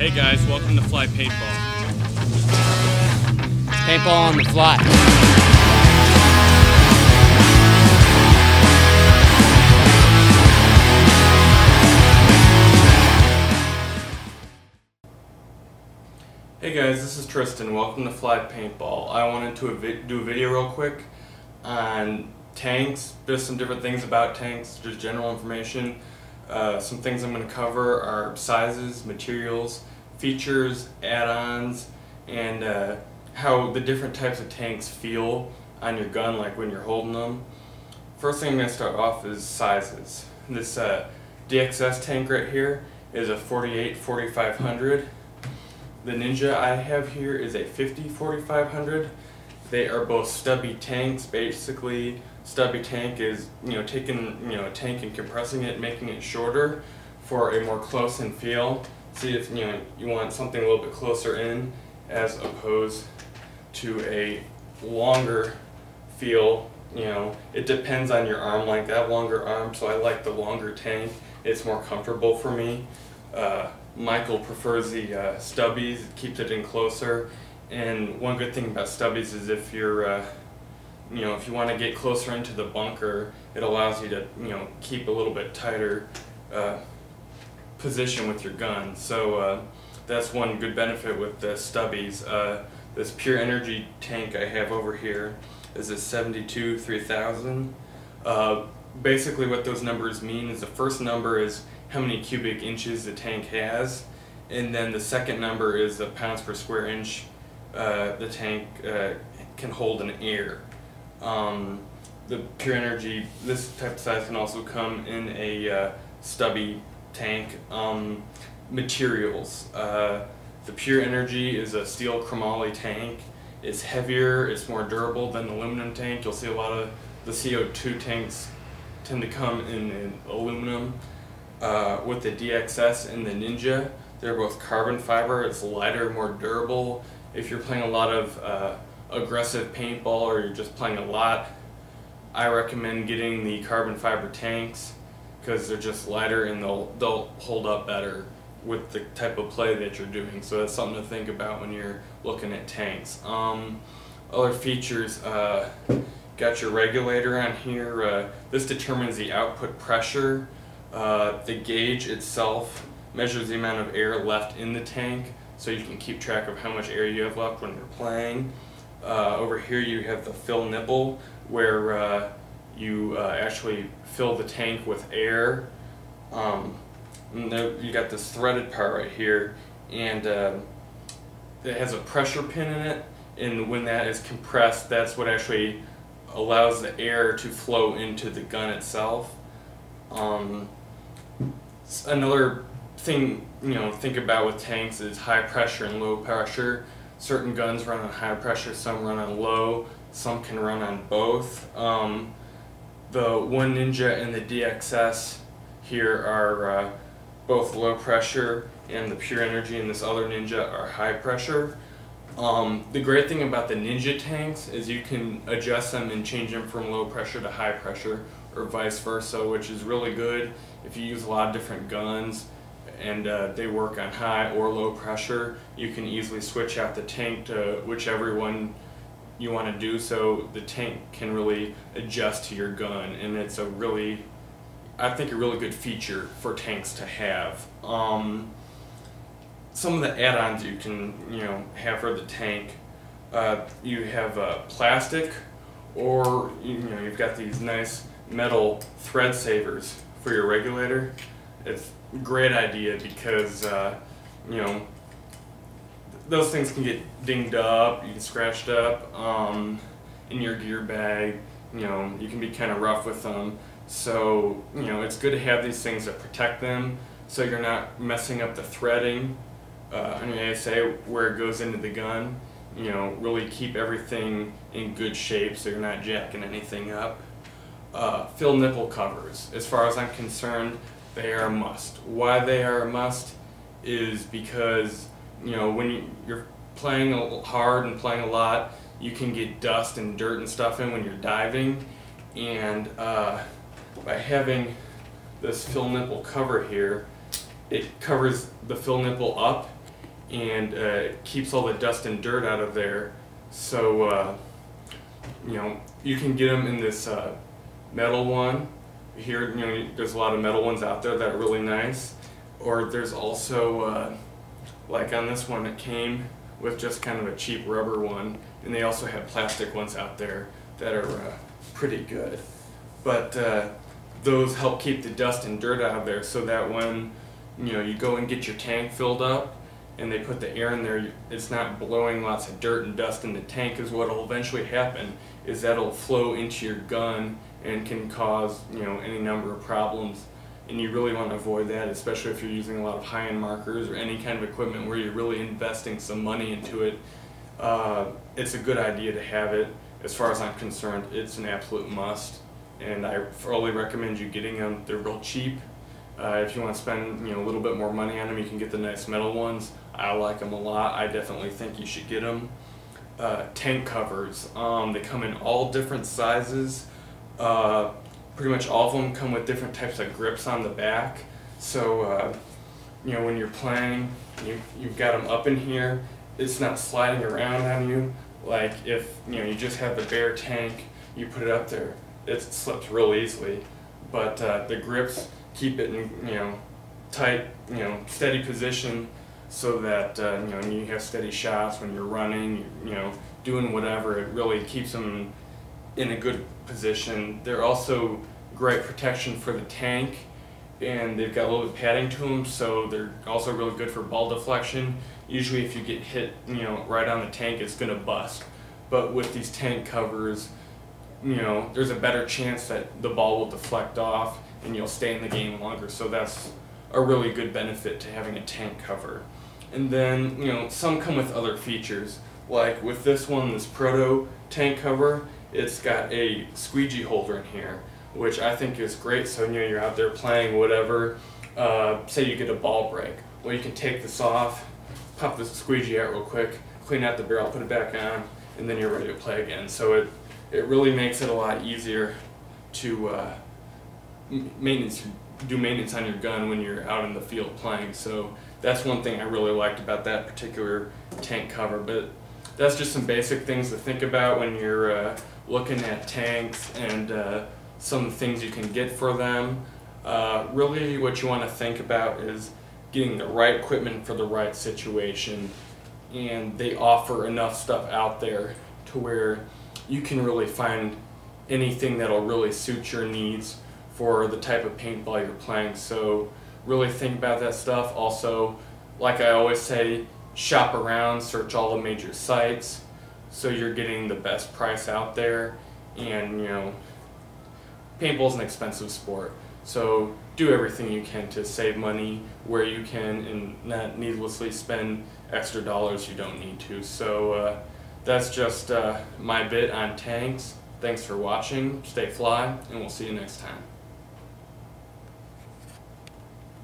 Hey guys, welcome to Fly Paintball. Paintball on the fly. Hey guys, this is Tristan. Welcome to Fly Paintball. I wanted to do a video real quick on tanks, just some different things about tanks, just general information. Some things I'm going to cover are sizes, materials, features, add-ons, and how the different types of tanks feel on your gun, like when you're holding them. First thing I'm going to start off is sizes. This DXS tank right here is a 48-4500. The Ninja I have here is a 50-4500. They are both stubby tanks. Basically, stubby tank is taking a tank and compressing it, making it shorter for a more close-in feel. See if you want something a little bit closer in as opposed to a longer feel. It depends on your arm length. I have longer arms, so I like the longer tank. It's more comfortable for me. Michael prefers the stubbies. It keeps it in closer. And one good thing about stubbies is if you're, if you want to get closer into the bunker, it allows you to, keep a little bit tighter position with your gun. So that's one good benefit with the stubbies. This Pure Energy tank I have over here is a 72-3000. Basically what those numbers mean is the first number is how many cubic inches the tank has, and then the second number is the pounds per square inch the tank can hold in air. The Pure Energy, this type of size can also come in a stubby tank. Materials. The Pure Energy is a steel chromoly tank. It's heavier, it's more durable than the aluminum tank. You'll see a lot of the CO2 tanks tend to come in aluminum. With the DXS and the Ninja, they're both carbon fiber. It's lighter, more durable. If you're playing a lot of aggressive paintball or you're just playing a lot, I recommend getting the carbon fiber tanks because they're just lighter and they'll hold up better with the type of play that you're doing. So that's something to think about when you're looking at tanks. Other features, got your regulator on here. This determines the output pressure. The gauge itself measures the amount of air left in the tank, so you can keep track of how much air you have left when you're playing. Over here you have the fill nipple, where you actually fill the tank with air. And then you got this threaded part right here, and it has a pressure pin in it, and when that is compressed, that's what actually allows the air to flow into the gun itself. Another thing think about with tanks is high pressure and low pressure. Certain guns run on high pressure, some run on low, some can run on both. The one Ninja and the DXS here are both low pressure, and the Pure Energy and this other Ninja are high pressure. The great thing about the Ninja tanks is you can adjust them and change them from low pressure to high pressure, or vice versa, which is really good if you use a lot of different guns and they work on high or low pressure. You can easily switch out the tank to whichever one you want to do, so the tank can really adjust to your gun, and it's I think a really good feature for tanks to have. Some of the add-ons you can have for the tank, you have plastic, or you've got these nice metal thread savers for your regulator. It's a great idea because those things can get dinged up, you can scratched up in your gear bag. You can be kind of rough with them. So it's good to have these things that protect them, so you're not messing up the threading on your ASA where it goes into the gun. Really keep everything in good shape so you're not jacking anything up. Fill nipple covers. As far as I'm concerned, they are a must. Why they are a must is because when you're playing hard and playing a lot, you can get dust and dirt and stuff in when you're diving, and by having this fill nipple cover here, it covers the fill nipple up and it keeps all the dust and dirt out of there. So you can get them in this metal one. Here, there's a lot of metal ones out there that are really nice. Or there's also, like on this one, it came with just kind of a cheap rubber one, and they also have plastic ones out there that are pretty good. But those help keep the dust and dirt out of there, so that when you go and get your tank filled up and they put the air in there, it's not blowing lots of dirt and dust in the tank, because what will eventually happen is that'll flow into your gun and can cause any number of problems. And you really want to avoid that, especially if you're using a lot of high-end markers or any kind of equipment where you're really investing some money into it. It's a good idea to have it. As far as I'm concerned, it's an absolute must, and I fully recommend you getting them. They're real cheap. If you want to spend a little bit more money on them, you can get the nice metal ones. I like them a lot. I definitely think you should get them. Tank covers. They come in all different sizes. Pretty much all of them come with different types of grips on the back. So when you're playing, you've got them up in here. It's not sliding around on you. Like if you just have the bare tank, you put it up there, it slips real easily. But the grips keep it in tight, steady position, so that you have steady shots when you're running, doing whatever. It really keeps them in a good position. They're also great protection for the tank, and they've got a little bit of padding to them, so they're also really good for ball deflection. Usually if you get hit right on the tank, it's going to bust. But with these tank covers, there's a better chance that the ball will deflect off and you'll stay in the game longer. So that's a really good benefit to having a tank cover. And then some come with other features. Like with this one, this Proto tank cover, it's got a squeegee holder in here, which I think is great. So you're out there playing whatever, say you get a ball break. Well, you can take this off, pop the squeegee out real quick, clean out the barrel, put it back on, and then you're ready to play again. So it really makes it a lot easier to do maintenance on your gun when you're out in the field playing. So that's one thing I really liked about that particular tank cover. But that's just some basic things to think about when you're looking at tanks, and some things you can get for them. Really what you want to think about is getting the right equipment for the right situation, and they offer enough stuff out there to where you can really find anything that'll really suit your needs for the type of paintball you're playing. So really think about that stuff. Also, like I always say, shop around, search all the major sites so you're getting the best price out there. And paintball's an expensive sport, so do everything you can to save money where you can and not needlessly spend extra dollars you don't need to. So that's just my bit on tanks. Thanks for watching, stay fly, and we'll see you next time.